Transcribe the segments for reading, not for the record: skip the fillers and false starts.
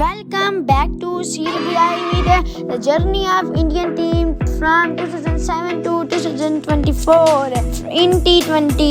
Welcome back to CWI with the journey of Indian team from 2007 to 2024 in T20.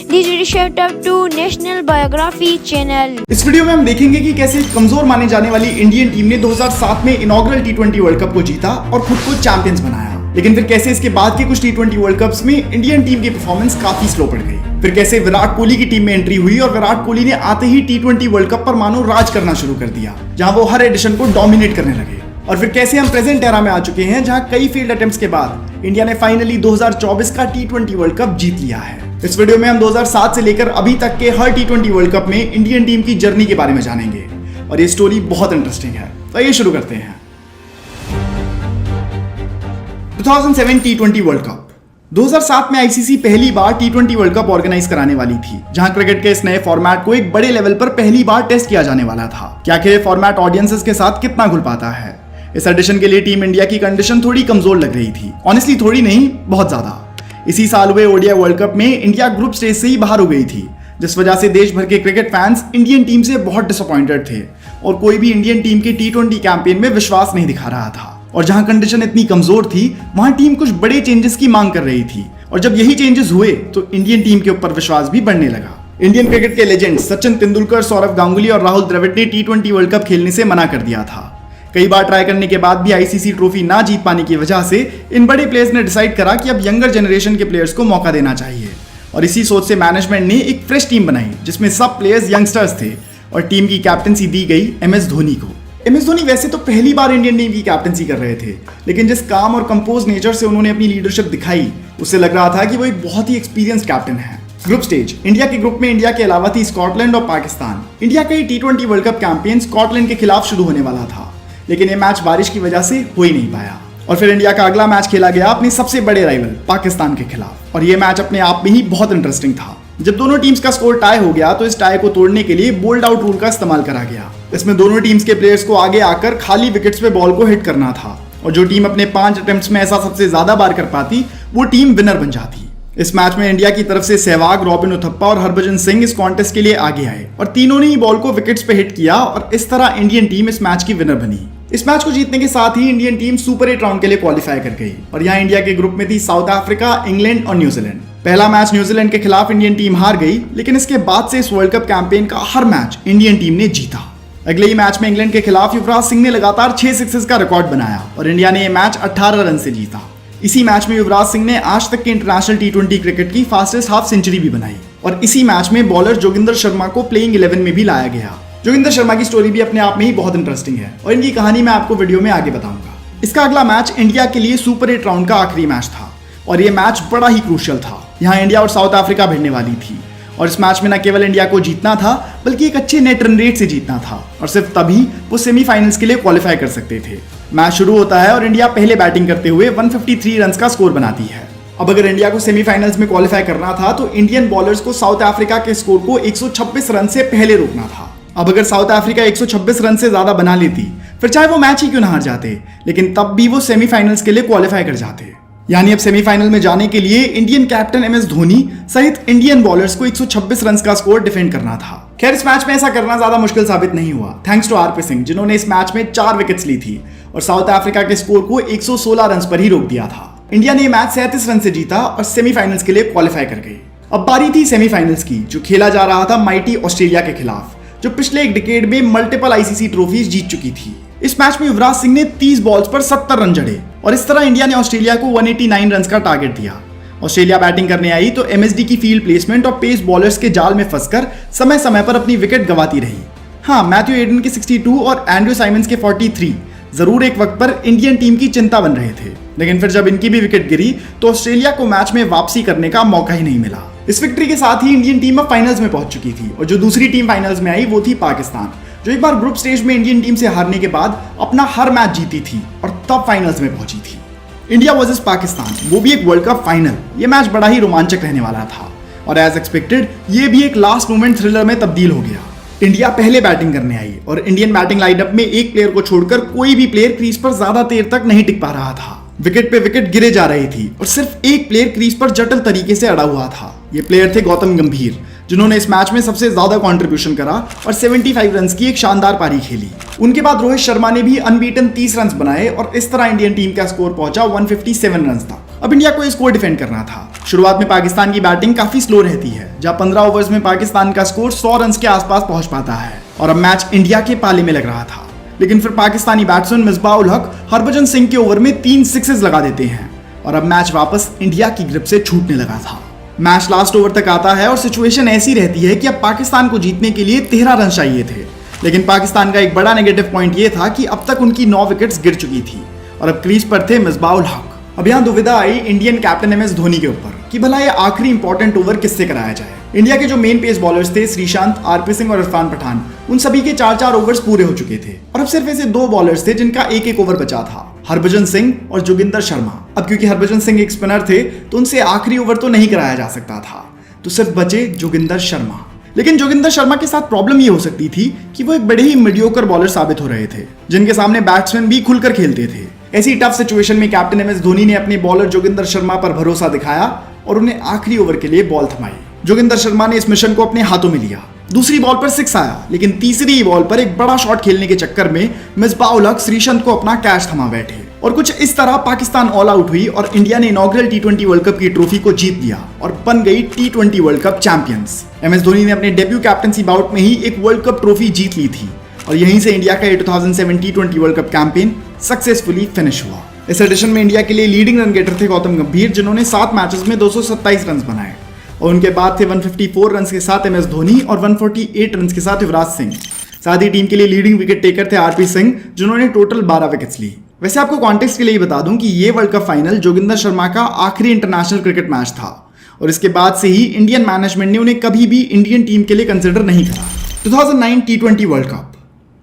This is shout out to National Biography Channel. इस video में हम देखेंगे कि कैसे कमजोर माने जाने वाली इंडियन टीम ने 2007 में इनॉग्रल टी20 वर्ल्ड कप को जीता और खुद को चैंपियंस बनाया। लेकिन फिर कैसे इसके बाद के कुछ टी20 वर्ल्ड कप्स में इंडियन टीम की परफॉर्मेंस काफी स्लो पड़ गई। फिर कैसे विराट कोहली की टीम में एंट्री हुई और विराट कोहली ने आते ही टी20 वर्ल्ड कप पर मानो राज करना शुरू कर दिया, जहां वो हर एडिशन को डोमिनेट करने लगे। और फिर कैसे हम प्रेजेंट एरा में आ चुके हैं, जहां कई फेल्ड अटेम्प्ट्स के बाद इंडिया ने फाइनली 2024 का टी20 वर्ल्ड कप जीत लिया है। इस वीडियो में हम 2007 से लेकर अभी तक के हर टी20 वर्ल्ड कप में इंडियन टीम की जर्नी के बारे में जानेंगे और ये स्टोरी बहुत इंटरेस्टिंग है। तो ये शुरू करते हैं। 2007 टी20 वर्ल्ड कप। 2007 में आईसीसी पहली बार टी20 वर्ल्ड कप ऑर्गेनाइज कराने वाली थी, जहां क्रिकेट के इस नए फॉर्मेट को एक बड़े लेवल पर पहली बार टेस्ट किया जाने वाला था कि आखिर ये फॉर्मेट ऑडियंसेस के साथ कितना घुल पाता है। इस एडिशन के लिए टीम इंडिया की कंडीशन थोड़ी कमजोर लग रही थी, ऑनेस्टली थोड़ी नहीं, बहुत ज्यादा। इसी साल हुए ओडीआई वर्ल्ड कप में इंडिया ग्रुप स्टेज से ही बाहर हो गई थी, जिस वजह से देश भर के क्रिकेट फैंस इंडियन टीम से बहुत डिसअपॉइंटेड थे और कोई भी इंडियन टीम के टी20 कैंपेन में विश्वास नहीं दिखा रहा था। और जहां कंडीशन इतनी कमजोर थी, वहां टीम कुछ बड़े चेंजेस की मांग कर रही थी और जब यही चेंजेस हुए तो इंडियन टीम के ऊपर विश्वास भी बढ़ने लगा। इंडियन क्रिकेट के लेजेंड्स सचिन तेंदुलकर, सौरव गांगुली और राहुल द्रविड़ ने टी20 वर्ल्ड कप खेलने से मना कर दिया था। कई बार ट्राई करने के बाद भी आईसीसी ट्रॉफी ना जीत पाने की वजह से इन बड़े प्लेयर्स ने डिसाइड करा कि अब यंगर जनरेशन के प्लेयर्स को मौका देना चाहिए और इसी सोच से मैनेजमेंट ने एक फ्रेश टीम बनाई जिसमें सब प्लेयर्स यंगस्टर्स थे और टीम की कैप्टनसी दी गई एमएस धोनी को। एमएस धोनी वैसे तो पहली बार इंडियन टीम की कैप्टनसी कर रहे थे, लेकिन जिस काम और कंपोज नेचर से उन्होंने अपनी लीडरशिप दिखाई, उससे लग रहा था कि वो एक बहुत ही एक्सपीरियंस्ड कैप्टन है। Group stage. इंडिया के ग्रुप में इंडिया के अलावा थी स्कॉटलैंड और पाकिस्तान। इंडिया का टी20 वर्ल्ड कप कैंपेन स्कॉटलैंड के खिलाफ शुरू होने वाला था, लेकिन ये मैच बारिश की वजह से हो ही नहीं पाया और फिर इंडिया का अगला मैच खेला गया अपने सबसे बड़े राइवल पाकिस्तान के खिलाफ और ये मैच अपने आप में ही बहुत इंटरेस्टिंग था। जब दोनों टीम्स का स्कोर टाई हो गया तो इस टाई को तोड़ने के लिए बोल्ड आउट रूल का इस्तेमाल करा गया। इसमें दोनों टीम्स के प्लेयर्स को आगे आकर खाली विकेट्स पे बॉल को हिट करना था और जो टीम अपने 5 अटेम्प्ट्स में ऐसा सबसे ज्यादा बार कर पाती वो टीम विनर बन जाती। इस मैच में इंडिया की तरफ से सहवाग, रॉबिन उथप्पा और हरभजन सिंह इस कॉन्टेस्ट के लिए आगे आए और तीनों ने ही बॉल को विकेट्स पे हिट किया और इस तरह इंडियन टीम इस मैच की विनर बनी। इस मैच को जीतने के साथ ही इंडियन टीम सुपर 8 राउंड के लिए क्वालिफाई कर गई और यहाँ इंडिया के ग्रुप में थी साउथ अफ्रीका, इंग्लैंड और न्यूजीलैंड। पहला मैच न्यूजीलैंड के खिलाफ इंडियन टीम हार गई, लेकिन इसके बाद से इस वर्ल्ड कप कैंपेन का हर मैच इंडियन टीम ने जीता। अगले ही मैच में इंग्लैंड के खिलाफ युवराज सिंह ने लगातार 6 सिक्सेस का रिकॉर्ड बनाया और इंडिया ने यह मैच 18 रन से जीता। इसी मैच में युवराज सिंह ने आज तक के इंटरनेशनल टी20 क्रिकेट की फास्टेस्ट हाफ सेंचुरी भी बनाई और इसी मैच में बॉलर जोगिंदर शर्मा को प्लेइंग 11 में भी लाया गया। जोगिंदर शर्मा की स्टोरी भी अपने आप में ही बहुत इंटरेस्टिंग है और इनकी कहानी मैं आपको वीडियो में आगे बताऊंगा। इसका अगला मैच इंडिया के लिए सुपर 8 राउंड का आखिरी मैच था और ये मैच बड़ा ही क्रूशियल था। यहाँ इंडिया और साउथ अफ्रीका भिड़ने वाली थी और इस मैच में न केवल इंडिया को जीतना था बल्कि एक अच्छे नेट रन रेट से जीतना था और सिर्फ तभी वो सेमीफाइनल्स के लिए क्वालिफाई कर सकते थे। मैच शुरू होता है और इंडिया पहले बैटिंग करते हुए 153 रन का स्कोर बनाती है। अब अगर इंडिया को सेमीफाइनल्स में क्वालिफाई करना था तो इंडियन बॉलर्स को साउथ अफ्रीका के स्कोर को 126 रन से पहले रोकना था। अब अगर साउथ अफ्रीका 126 रन से ज्यादा बना लेती, फिर चाहे वो मैच ही क्यों ना हार जाते, लेकिन तब भी वो सेमीफाइनल्स के लिए क्वालिफाई कर जाते। यानी अब सेमीफाइनल में जाने के लिए इंडियन कैप्टन एमएस धोनी सहित इंडियन बॉलर्स को 126 रन का स्कोर डिफेंड करना था। खैर, इस मैच में ऐसा करना ज्यादा मुश्किल साबित नहीं हुआ, थैंक्स टू आरपी सिंह, जिन्होंने इस मैच में 4 विकेट्स ली थी और साउथ अफ्रीका के स्कोर को 116 रन पर ही रोक दिया था। इंडिया ने मैच 37 रन से जीता और सेमीफाइनल्स के लिए क्वालिफाई कर गई। अब बारी थी सेमीफाइनल्स की, जो खेला जा रहा था माइटी ऑस्ट्रेलिया के खिलाफ, जो पिछले एक डिकेड में मल्टीपल आईसीसी ट्रॉफीज जीत चुकी थी। इस मैच में युवराज सिंह ने 30 बॉल्स पर 70 रन जड़े और इस तरह इंडिया ने ऑस्ट्रेलिया को 189 रन का टारगेट दिया। ऑस्ट्रेलिया बैटिंग करने आई तो एमएसडी की फील्ड प्लेसमेंट और पेस बॉलर्स के जाल में फंसकर समय समय पर अपनी विकेट गंवाती रही। हाँ, मैथ्यू एडन के 62 और एंड्रयू साइमंस के 43 जरूर एक वक्त पर इंडियन टीम की चिंता बन रहे थे, लेकिन फिर जब इनकी भी विकेट गिरी तो ऑस्ट्रेलिया को मैच में वापसी करने का मौका ही नहीं मिला। इस विक्ट्री के साथ ही इंडियन टीम अब फाइनल्स में पहुंच चुकी थी और जो दूसरी टीम फाइनल्स में आई वो थी पाकिस्तान, जो एक बार ग्रुप स्टेज में इंडियन टीम से हारने के बाद अपना हर मैच जीती थी और तब फाइनल्स में पहुंची थी। इंडिया वर्सेस पाकिस्तान, वो भी एक वर्ल्ड कप फाइनल। ये मैच बड़ा ही रोमांचक रहने वाला था और एज एक्सपेक्टेड ये भी एक लास्ट मोमेंट थ्रिलर में तब्दील हो गया। इंडिया पहले बैटिंग करने आई और इंडियन बैटिंग लाइनअप में एक प्लेयर को छोड़कर कोई भी प्लेयर क्रीज पर ज्यादा देर तक नहीं टिक पा रहा था। विकेट पे विकेट गिरे जा रही थी और सिर्फ एक प्लेयर क्रीज पर जटिल तरीके से अड़ा हुआ था। ये प्लेयर थे गौतम गंभीर, जिन्होंने इस मैच में सबसे ज्यादा कंट्रीब्यूशन करा और 75 रन की एक शानदार पारी खेली। उनके बाद रोहित शर्मा ने भी अनबीटन 30 रन बनाए और इस तरह इंडियन टीम का स्कोर पहुंचा 157 रन तक। अब इंडिया को ये स्कोर डिफेंड करना था। शुरुआत में पाकिस्तान की बैटिंग काफी स्लो रहती है, जहां 15 ओवर्स में पाकिस्तान का स्कोर 100 रन के आसपास पहुंच पाता है और अब मैच इंडिया के पाले में लग रहा था। लेकिन फिर पाकिस्तानी बैट्समैन मिसबाह-उल हक हरभजन सिंह के ओवर में 3 सिक्सेस लगा देते हैं और अब मैच वापस इंडिया की ग्रिप से छूटने लगा था। मैच लास्ट ओवर तक आता है और सिचुएशन ऐसी रहती है कि अब पाकिस्तान को जीतने के लिए 13 रन चाहिए थे। लेकिन पाकिस्तान का एक बड़ा नेगेटिव पॉइंट ये था कि अब तक उनकी 9 विकेट्स गिर चुकी थी और अब क्रीज पर थे मिसबाह-उल हक। अब यहाँ दुविधा आई इंडियन कैप्टन MS धोनी के ऊपर कि भला ये आखिरी इंपॉर्टेंट ओवर किससे कराया जाए। इंडिया के जो मेन पेस बॉलर्स थे श्रीशांत, RP सिंह और इरफान पठान, उन सभी के 4-4 ओवर्स पूरे हो चुके थे और अब सिर्फ ऐसे 2 बॉलर्स थे जिनका 1-1 ओवर बचा था, हरभजन सिंह और जोगिंदर शर्मा। अब क्योंकि हरभजन सिंह एक स्पिनर थे तो उनसे आखिरी ओवर तो नहीं कराया जा सकता था, तो सिर्फ बचे जोगिंदर शर्मा। लेकिन जोगिंदर शर्मा के साथ प्रॉब्लम ये हो सकती थी कि वो एक बड़े ही मीडियोकर बॉलर साबित हो रहे थे, जिनके सामने बैट्समैन भी खुलकर खेलते थे। ऐसी टफ सिचुएशन में कैप्टन MS धोनी ने अपने बॉलर जोगिंदर शर्मा पर भरोसा दिखाया और उन्हें आखिरी ओवर के लिए बॉल थमाई। जोगिंदर शर्मा ने इस मिशन को अपने हाथों में लिया। दूसरी बॉल पर 6 आया, लेकिन तीसरी बॉल पर एक बड़ा शॉट खेलने के चक्कर में मिसबाह-उल हक श्रीशांत को अपना कैच थमा बैठे और कुछ इस तरह पाकिस्तान ऑल आउट हुई और इंडिया ने इनॉग्रल T20 वर्ल्ड कप की ट्रॉफी को जीत लिया और बन गई T20 world cup champions. MS Dhoni ने अपने डेब्यू कैप्टनसी बाउट में ही एक वर्ल्ड कप ट्रॉफी जीत ली थी और यहीं से इंडिया का 2007 T20 world cup campaign successfully finish हुआ। इस एडिशन में इंडिया के लिए लीडिंग रन गेटर थे गौतम गंभीर, जिन्होंने 7 मैचेस में 227 रन बनाए और उनके बाद थे 154 रन के साथ MS धोनी और 148 रन के साथ युवराज सिंह। साथ ही टीम के लिए लीडिंग विकेट टेकर थे RP सिंह, जिन्होंने टोटल 12 विकेट्स ली। वैसे आपको कॉन्टेक्स्ट के लिए बता दूं कि ये world cup final Joginder Sharma का आखिरी इंटरनेशनल क्रिकेट मैच था और इसके बाद से ही इंडियन मैनेजमेंट ने उन्हें कभी भी इंडियन टीम के लिए कंसिडर नहीं करा। 2009 T20 वर्ल्ड कप।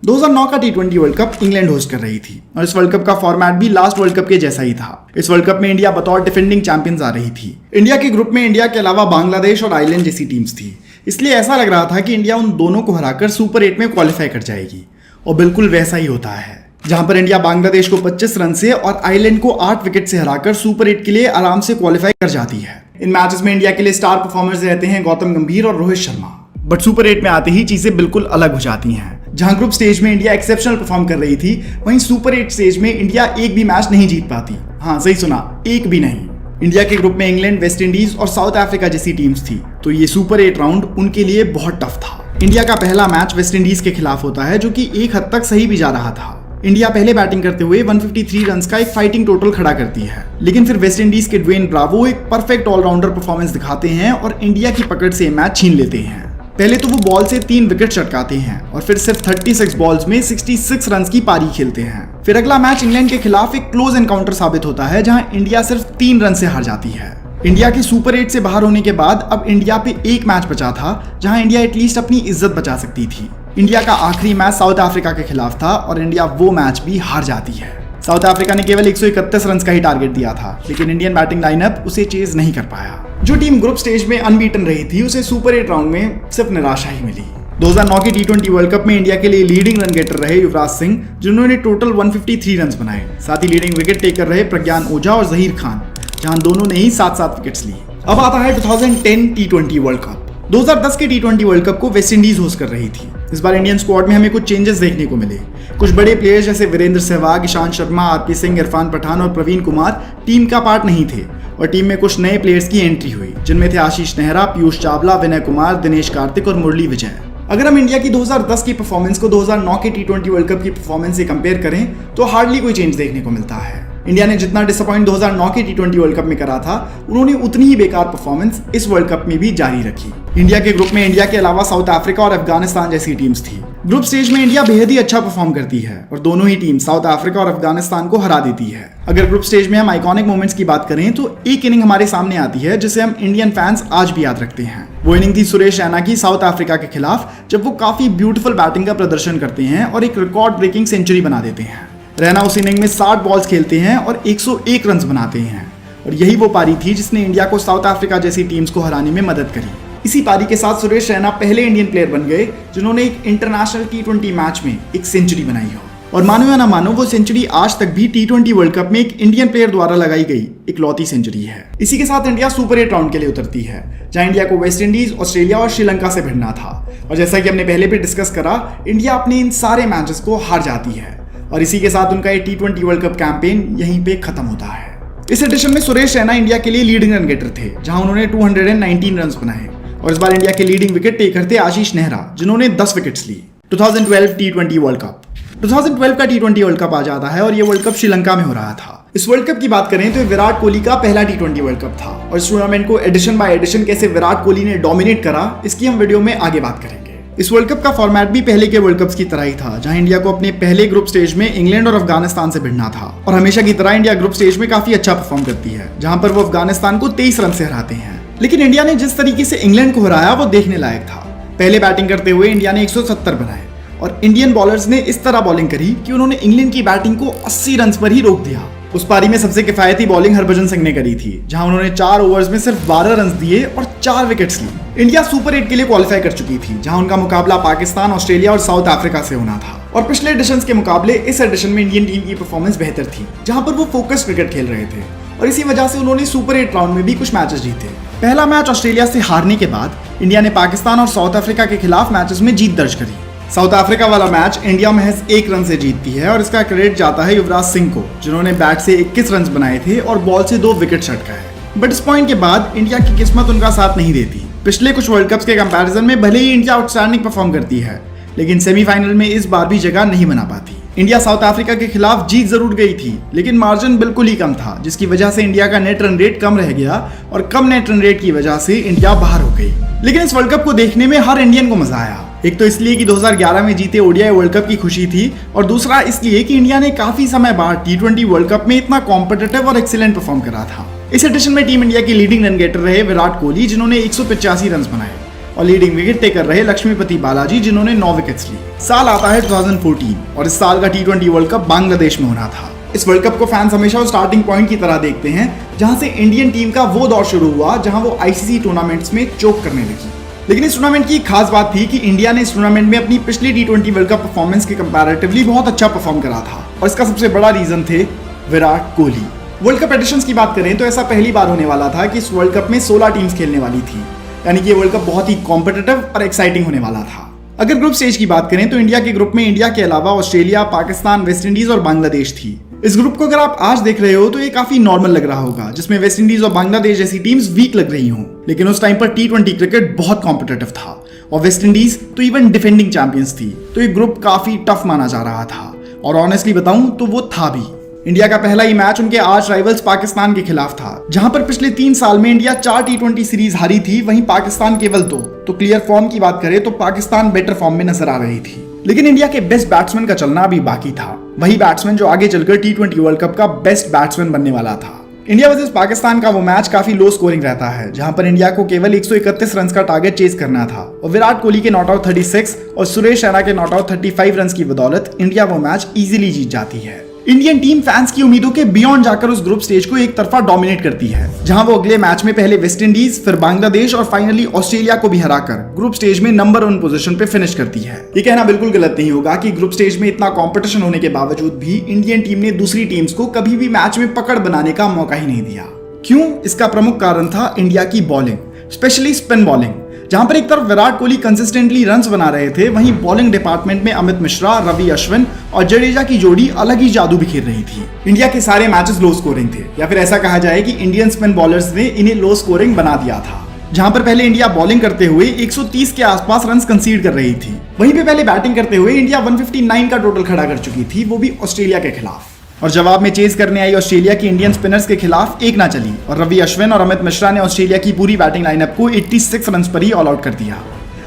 2009 का T20 world cup England host कर रही थी और इस वर्ल्ड कप का फॉर्मेट भी लास्ट वर्ल्ड कप के जैसा ही था। इस वर्ल्ड कप में इंडिया बतौर डिफेंडिंग चैंपियंस आ रही थी। इंडिया के ग्रुप में इंडिया के अलावा बांग्लादेश और आइलैंड जैसी टीम्स थी, इसलिए ऐसा लग रहा था कि इंडिया उन दोनों को हराकर सुपर 8 में क्वालिफाई कर जाएगी और बिल्कुल वैसा ही होता है, जहां पर इंडिया बांग्लादेश को 25 रन से और आइलैंड को 8 विकेट से हराकर सुपर 8 के लिए आराम से क्वालिफाई कर जाती है। इन मैचेस में इंडिया के लिए स्टार परफॉर्मर्स रहते हैं गौतम गंभीर और रोहित शर्मा, बट सुपर 8 में आते ही चीजें बिल्कुल अलग हो जाती हैं। जहां ग्रुप स्टेज में इंडिया एक्सेप्शनल परफॉर्म कर रही थी, वहीं सुपर 8 स्टेज में इंडिया एक भी मैच नहीं जीत पाती। हाँ सही सुना, एक भी नहीं। इंडिया के ग्रुप में इंग्लैंड, वेस्ट इंडीज और साउथ अफ्रीका जैसी टीम्स थी, तो ये सुपर 8 राउंड उनके लिए बहुत टफ था। इंडिया का पहला मैच वेस्ट इंडीज के खिलाफ होता है, जो कि एक हद तक सही भी जा रहा था। इंडिया पहले बैटिंग करते हुए 153 रन का एक फाइटिंग टोटल खड़ा करती है, लेकिन फिर वेस्ट इंडीज के ड्वेन ब्रावो एक परफेक्ट ऑलराउंडर परफॉर्मेंस दिखाते हैं और इंडिया की पकड़ से मैच छीन लेते हैं। पहले तो वो बॉल से 3 विकेट चटकाते हैं और फिर सिर्फ 36 बॉल्स में 66 रन की पारी खेलते हैं। फिर अगला मैच इंग्लैंड के खिलाफ एक क्लोज एनकाउंटर साबित होता है, जहां इंडिया सिर्फ 3 रन से हार जाती है। इंडिया के सुपर 8 से बाहर होने के बाद अब इंडिया पे एक मैच बचा था, जहां इंडिया एटलीस्ट अपनी इज्जत बचा सकती थी। इंडिया का आखिरी मैच साउथ अफ्रीका के खिलाफ था और इंडिया वो मैच भी हार जाती है। साउथ अफ्रीका ने केवल 131 रन का ही टारगेट दिया था, लेकिन इंडियन बैटिंग लाइनअप उसे चेज नहीं कर पाया। जो टीम ग्रुप स्टेज में अनबीटन रही थी, उसे सुपर 8 राउंड में सिर्फ निराशा ही मिली। 2009 के T20 वर्ल्ड कप में इंडिया के लिए लीडिंग रन गेटर रहे युवराज सिंह, जिन्होंने टोटल 153 रन बनाए। साथ ही लीडिंग विकेट टेकर रहे प्रज्ञान ओझा और जहीर खान, जहां दोनों ने ही 7-7 विकेट्स ली। अब आता है 2010 T20 वर्ल्ड कप। 2010 के T20 वर्ल्ड कप को वेस्ट इंडीज होस्ट कर रही थी। इस बार इंडियन स्क्वाड में हमें कुछ चेंजेस देखने को मिले। कुछ बड़े प्लेयर्स जैसे वीरेंद्र सहवाग, ईशांत शर्मा, RP सिंह, इरफान पठान और प्रवीण कुमार टीम का पार्ट नहीं थे और टीम में कुछ नए प्लेयर्स की एंट्री हुई, जिनमें थे आशीष नेहरा, पीयूष चावला, विनय कुमार, दिनेश कार्तिक और मुरली विजय। अगर हम इंडिया की 2010 की परफॉर्मेंस को 2009 के T20 वर्ल्ड कप की परफॉर्मेंस से कंपेयर करें तो हार्डली कोई चेंज देखने को मिलता है। इंडिया ने जितना डिसअपॉइंट 2009 के T20 वर्ल्ड कप में करा था, उन्होंने उतनी ही बेकार परफॉर्मेंस इस वर्ल्ड कप में भी जारी रखी। इंडिया के ग्रुप में इंडिया के अलावा साउथ अफ्रीका और अफगानिस्तान जैसी टीम्स थी। ग्रुप स्टेज में इंडिया बेहद ही अच्छा परफॉर्म करती है और दोनों ही टीम साउथ अफ्रीका और अफगानिस्तान को हरा देती है। अगर ग्रुप स्टेज में हम आइकॉनिक मोमेंट्स की बात करें तो एक इनिंग हमारे सामने आती है, जिसे हम इंडियन फैंस आज भी याद रखते हैं। वो इनिंग थी सुरेश रैना की साउथ अफ्रीका के खिलाफ, जब वो काफी ब्यूटीफुल बैटिंग का प्रदर्शन करते हैं और एक रिकॉर्ड ब्रेकिंग सेंचुरी बना देते हैं। रैना उस इनिंग में 60 बॉल्स खेलते हैं और 101 रन बनाते हैं और यही वो पारी थी जिसने इंडिया को साउथ अफ्रीका जैसी टीम्स को हराने में मदद करी। इसी पारी के साथ सुरेश रैना पहले इंडियन प्लेयर बन गए जिन्होंने एक इंटरनेशनल T20 मैच में एक सेंचुरी बनाई हो और मानो या ना मानो वो सेंचुरी आज तक भी T20 वर्ल्ड कप में एक इंडियन प्लेयर द्वारा लगाई गई इकलौती सेंचुरी है। इसी के साथ इंडिया सुपर 8 राउंड के लिए उतरती है, जहां इंडिया को वेस्ट इंडीज, ऑस्ट्रेलिया और श्रीलंका से भिड़ना था। और जैसा कि हमने पहले भी डिस्कस करा, इंडिया अपने इन सारे मैचेस को हार जाती है और इसी के साथ उनका ये T20 वर्ल्ड कप कैंपेन यहीं पे खत्म होता है। इस एडिशन में सुरेश रैना इंडिया के लिए लीडिंग रन गेटर थे, जहां उन्होंने 219 रन बनाए और इस बार इंडिया के लीडिंग विकेट टेकर थे आशीष नेहरा, जिन्होंने 10 विकेट्स ली। 2012 T20 वर्ल्ड कप 2012 का T20 वर्ल्ड कप आ जाता है और ये वर्ल्ड कप श्रीलंका में हो रहा था। इस वर्ल्ड कप की बात करें तो विराट कोहली का पहला T20 वर्ल्ड कप था और इस टूर्नामेंट को एडिशन बाय एडिशन कैसे विराट कोहली ने डोमिनेट करा, इसकी हम वीडियो में आगे बात करेंगे। इस वर्ल्ड कप का फॉर्मेट भी पहले के वर्ल्ड कप्स की तरह ही था, जहां इंडिया को अपने पहले ग्रुप स्टेज में इंग्लैंड और अफगानिस्तान से भिड़ना था और हमेशा की तरह इंडिया ग्रुप स्टेज में काफी अच्छा परफॉर्म करती है, जहां पर वो अफगानिस्तान को 23 रन से हराते हैं। लेकिन इंडिया ने जिस तरीके से इंग्लैंड को हराया वो देखने लायक था। पहले बैटिंग करते हुए इंडिया ने 170 बनाए और इंडियन बॉलर्स ने इस तरह बॉलिंग करी कि उन्होंने इंग्लैंड की बैटिंग को 80 रन पर ही रोक दिया। उस पारी में सबसे किफायती बॉलिंग हरभजन सिंह ने करी थी, जहां उन्होंने 4 ओवर्स में सिर्फ 12 रन दिए और 4 विकेट्स ली। इंडिया सुपर 8 के लिए क्वालिफाई कर चुकी थी, जहां उनका मुकाबला पाकिस्तान, ऑस्ट्रेलिया और साउथ अफ्रीका से होना था। और पिछले एडिशंस के मुकाबले इस एडिशन में इंडियन टीम की परफॉर्मेंस बेहतर थी, जहां पर वो फोकस क्रिकेट खेल रहे थे और इसी वजह से उन्होंने सुपर 8 राउंड में भी कुछ मैचेस जीते। पहला मैच ऑस्ट्रेलिया से हारने के बाद इंडिया ने पाकिस्तान और साउथ अफ्रीका के खिलाफ मैचेस में जीत दर्ज करी। साउथ अफ्रीका वाला मैच इंडिया महज 1 रन से जीतती है और इसका क्रेडिट जाता है युवराज सिंह को, जिन्होंने बैट से 21 रन बनाए थे और बॉल से 2 विकेट छटकाए। बट इस पॉइंट के बाद इंडिया की किस्मत उनका साथ नहीं देती। पिछले कुछ वर्ल्ड कप्स के कंपैरिजन में भले ही इंडिया आउटस्टैंडिंग परफॉर्म करती है, लेकिन सेमीफाइनल में इस बार भी जगह नहीं बना पाती। इंडिया साउथ अफ्रीका के खिलाफ जीत जरूर गई थी, लेकिन मार्जिन बिल्कुल ही कम था, जिसकी वजह से इंडिया का नेट रन रेट कम रह गया और कम नेट रन रेट की वजह से इंडिया बाहर हो गई। लेकिन इस वर्ल्ड कप को देखने में हर इंडियन को मजा आया। एक तो इसलिए कि 2011 में जीते ओडीआई वर्ल्ड कप की खुशी थी और दूसरा इसलिए कि इंडिया ने काफी समय बाद T20 वर्ल्ड कप में इतना कॉम्पिटिटिव और एक्सीलेंट परफॉर्म करा था। इस एडिशन में टीम इंडिया की लीडिंग रन गेटर रहे विराट कोहली, जिन्होंने 185 रन बनाए और लीडिंग विकेट टेकर रहे लक्ष्मीपति बालाजी, जिन्होंने 9 विकेट्स ली। साल आता है 2014 और इस साल का T20 वर्ल्ड कप बांग्लादेश में होना था। इस वर्ल्ड कप को फैंस हमेशा स्टार्टिंग पॉइंट की तरह देखते हैं, जहां से इंडियन टीम का वो दौर शुरू हुआ जहां वो आईसीसी टूर्नामेंट्स में चोक करने लगी। लेकिन इस टूर्नामेंट की एक खास बात थी कि इंडिया ने इस टूर्नामेंट में अपनी पिछली T20 वर्ल्ड कप परफॉर्मेंस के कंपैरेटिवली बहुत अच्छा परफॉर्म करा था और इसका सबसे बड़ा रीजन थे Virat Kohli. World cup editions की बात करें तो ऐसा पहली बार होने वाला था कि इस वर्ल्ड कप में 16 टीम्स खेलने वाली थी, यानी कि ये वर्ल्ड कप बहुत ही कॉम्पिटिटिव और एक्साइटिंग होने वाला था। अगर ग्रुप स्टेज की बात करें तो इंडिया के ग्रुप में इंडिया के अलावा ऑस्ट्रेलिया, पाकिस्तान, वेस्ट इंडीज और बांग्लादेश थी। इस ग्रुप को अगर आप आज देख रहे हो तो ये काफी नॉर्मल लग रहा होगा, जिसमें वेस्ट इंडीज और बांग्लादेश जैसी टीम्स वीक लग रही हों, लेकिन उस टाइम पर T20 क्रिकेट बहुत कॉम्पिटिटिव था और वेस्ट इंडीज तो इवन डिफेंडिंग चैंपियंस थी, तो ये ग्रुप काफी टफ माना जा रहा था और ऑनेस्टली बताऊं तो वो था भी। इंडिया का पहला ही मैच उनके आर्च राइवल्स पाकिस्तान के खिलाफ था, जहां पर पिछले 3 साल में इंडिया 4 T20 सीरीज हारी थी, वहीं पाकिस्तान केवल 2। तो क्लियर फॉर्म की बात करें तो पाकिस्तान बेटर फॉर्म में नजर आ रही थी। लेकिन इंडिया के बेस्ट बैट्समैन का चलना अभी बाकी था, वही बैट्समैन जो आगे चलकर T20 वर्ल्ड कप का बेस्ट बैट्समैन बनने वाला था। इंडिया वर्सेस पाकिस्तान का वो मैच काफी लो स्कोरिंग रहता है, जहां पर इंडिया को केवल 131 रन का टारगेट चेज करना था और विराट कोहली के नॉट आउट 36 और सुरेश रैना के नॉट आउट 35 रन की बदौलत इंडिया वो मैच इजीली जीत जाती है। इंडियन टीम फैंस की उम्मीदों के बियॉन्ड जाकर उस ग्रुप स्टेज को एक तरफा डोमिनेट करती है, जहां वो अगले मैच में पहले वेस्ट इंडीज, फिर बांग्लादेश और फाइनली ऑस्ट्रेलिया को भी हराकर ग्रुप स्टेज में नंबर 1 पोजीशन पे फिनिश करती है। ये कहना बिल्कुल गलत नहीं होगा कि ग्रुप स्टेज में इतना कंपटीशन होने के बावजूद भी इंडियन टीम ने दूसरी टीम्स को कभी भी मैच में पकड़ बनाने का मौका ही नहीं दिया। क्यों? इसका प्रमुख कारण था इंडिया की बॉलिंग, स्पेशली स्पिन बॉलिंग, जहां पर एक तरफ विराट कोहली कंसिस्टेंटली रन्स बना रहे थे, वहीं बॉलिंग डिपार्टमेंट में अमित मिश्रा, रवि अश्विन और जडेजा की जोड़ी अलग ही जादू बिखेर रही थी। इंडिया के सारे मैचेस लो स्कोरिंग थे, या फिर ऐसा कहा जाए कि इंडियन स्पिन बॉलर्स ने इन्हें लो स्कोरिंग बना दिया था, जहां पर पहले इंडिया बॉलिंग करते हुए 130 के आसपास रन्स कंसीड कर रही थी। वहीं पे पहले बैटिंग करते हुए इंडिया 159 का टोटल खड़ा कर चुकी थी, वो भी ऑस्ट्रेलिया के खिलाफ। और जवाब में चेज करने आई ऑस्ट्रेलिया की इंडियन स्पिनर्स के खिलाफ एक ना चली और रवि अश्विन और अमित मिश्रा ने ऑस्ट्रेलिया की पूरी बैटिंग लाइनअप को 86 रन पर ही ऑल आउट कर दिया।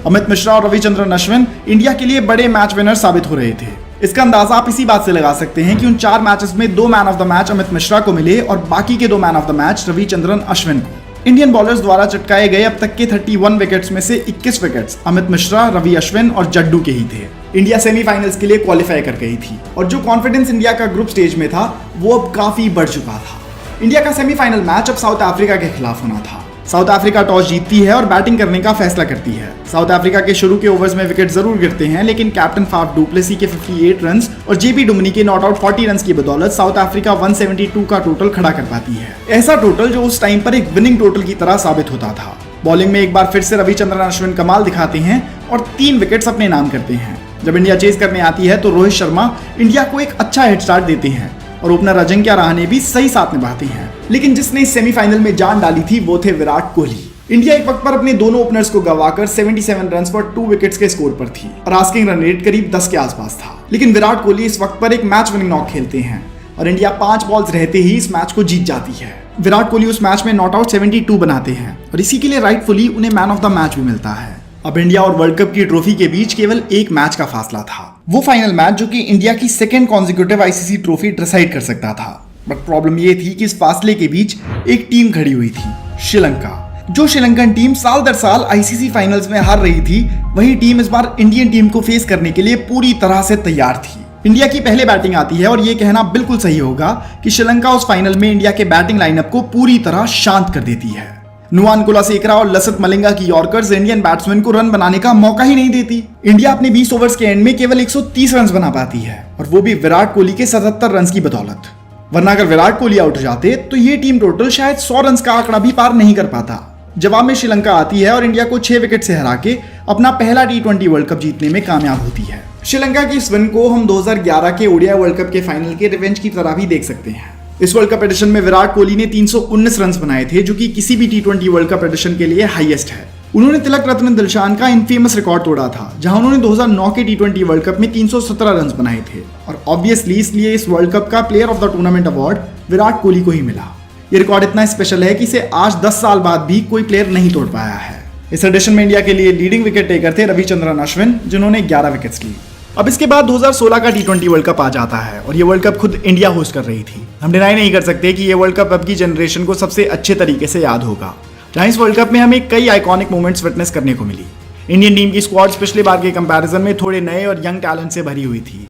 अमित मिश्रा और रविचंद्रन अश्विन इंडिया के लिए बड़े मैच विनर साबित हो रहे थे। इसका अंदाजा आप इसी बात से लगा सकते हैं कि उन 4 मैचेस में 2 man of the match Amit Mishra को मिले और बाकी के 2 man of the match Ravichandran Ashwin को। इंडियन बॉलर्स द्वारा चटकाए गए अब तक के 31 विकेट्स में से 21 विकेट्स अमित मिश्रा, रवि अश्विन और जड्डू के ही थे। इंडिया सेमीफाइनल्स के लिए क्वालिफाई कर गई थी और जो कॉन्फिडेंस इंडिया का ग्रुप स्टेज में था वो अब काफी बढ़ चुका था। इंडिया का सेमीफाइनल मैच अब साउथ अफ्रीका के खिलाफ होना था। साउथ अफ्रीका टॉस जीतती है और बैटिंग करने का फैसला करती है। साउथ अफ्रीका के शुरू के ओवर्स में विकेट जरूर गिरते हैं, लेकिन कैप्टन फाफ डू प्लेसी के 58 रन और जेपी डुमनी के नॉट आउट 40 रन की बदौलत साउथ अफ्रीका 172 का टोटल खड़ा कर पाती है। ऐसा टोटल जो उस टाइम पर एक विनिंग टोटल की तरह साबित होता था। बॉलिंग में एक बार फिर से रविचंद्रन अश्विन कमाल दिखाते हैं और 3 विकेट्स अपने नाम करते हैं। जब इंडिया चेस करने आती है तो रोहित शर्मा इंडिया को एक अच्छा हेड स्टार्ट देते हैं और ओपनर अजिंक्य रहाणे भी सही साथ निभाते हैं। लेकिन जिसने सेमीफाइनल में जान डाली थी वो थे विराट कोहली। इंडिया एक वक्त पर अपने दोनों ओपनर्स को गवाकर 77 रन पर 2 विकेट्स के स्कोर पर थी और आस्किंग रन रेट करीब 10 के आसपास था। लेकिन विराट कोहली इस वक्त पर एक मैच विनिंग नॉक खेलते हैं और इंडिया 5 बॉल्स रहते ही इस मैच को जीत जाती है। विराट कोहली उस मैच में नॉट आउट 72 बनाते हैं और इसी के लिए राइटफुली उन्हें मैन ऑफ द मैच भी मिलता है। अब इंडिया और वर्ल्ड कप की ट्रॉफी के बीच केवल एक मैच का फासला था, वो फाइनल मैच जो कि इंडिया की second consecutive ICC trophy decide कर सकता था। बट प्रॉब्लम ये थी कि इस फासले के बीच एक टीम खड़ी हुई थी, श्रीलंका। जो श्रीलंकन टीम साल दर साल आईसीसी फाइनल्स में हार रही थी, वही टीम इस बार इंडियन टीम को फेस करने के लिए पूरी तरह से तैयार थी। इंडिया की पहले बैटिंग आती है और ये कहना बिल्कुल सही होगा कि श्रीलंका उस फाइनल में इंडिया के बैटिंग लाइनअप को पूरी तरह शांत कर देती है। नुआन कुलासेकरा और लसित मलिंगा की यॉर्कर्स इंडियन बैट्समैन को रन बनाने का मौका ही नहीं देती। इंडिया अपने 20 ओवर्स के एंड में केवल 130 रन बना पाती है और वो भी विराट कोहली के 77 रन की बदौलत। वरना अगर विराट कोहली आउट हो जाते तो ये टीम टोटल शायद 100 रन का आंकड़ा भी पार नहीं कर पाता। जवाब में श्रीलंका आती है और इंडिया को 6 विकेट से हरा के अपना पहला T20 वर्ल्ड कप जीतने में कामयाब होती है। श्रीलंका की इस विन को हम 2011 के ओडीआई वर्ल्ड कप के फाइनल के रिवेंज की तरह भी देख सकते हैं। इस वर्ल्ड कप एडिशन में विराट कोहली ने 319 रन बनाए थे, जो कि किसी भी T20 वर्ल्ड कप एडिशन के लिए हाईएस्ट है। उन्होंने तिलक रत्न दिलशान का इनफेमस रिकॉर्ड तोड़ा था, जहां उन्होंने 2009 के T20 वर्ल्ड कप में 317 रन बनाए थे और ऑब्वियसली इसलिए इस वर्ल्ड कप का player of the tournament award Virat Kohli को ही मिला। ये रिकॉर्ड इतना स्पेशल है कि इसे आज 10 साल बाद भी कोई प्लेयर नहीं तोड़ पाया है। इस एडिशन में इंडिया के लिए लीडिंग विकेट टेकर थे रविचंद्रन अश्विन, जिन्होंने 11 विकेट्स ली। अब इसके बाद 2016 का T20 वर्ल्ड कप आ जाता है और ये वर्ल्ड कप खुद इंडिया होस्ट कर रही थी। हम डिनाई नहीं कर सकते कि ये वर्ल्ड कप अब की जनरेशन को सबसे अच्छे तरीके से याद होगा, जहां इस वर्ल्ड कप में हमें कई आइकॉनिक मोमेंट्स विटनेस करने को मिली। इंडियन टीम की स्क्वाड पिछले बार के कंपैरिजन में थोड़े नए और यंग टैलेंट से भरी हुई थी।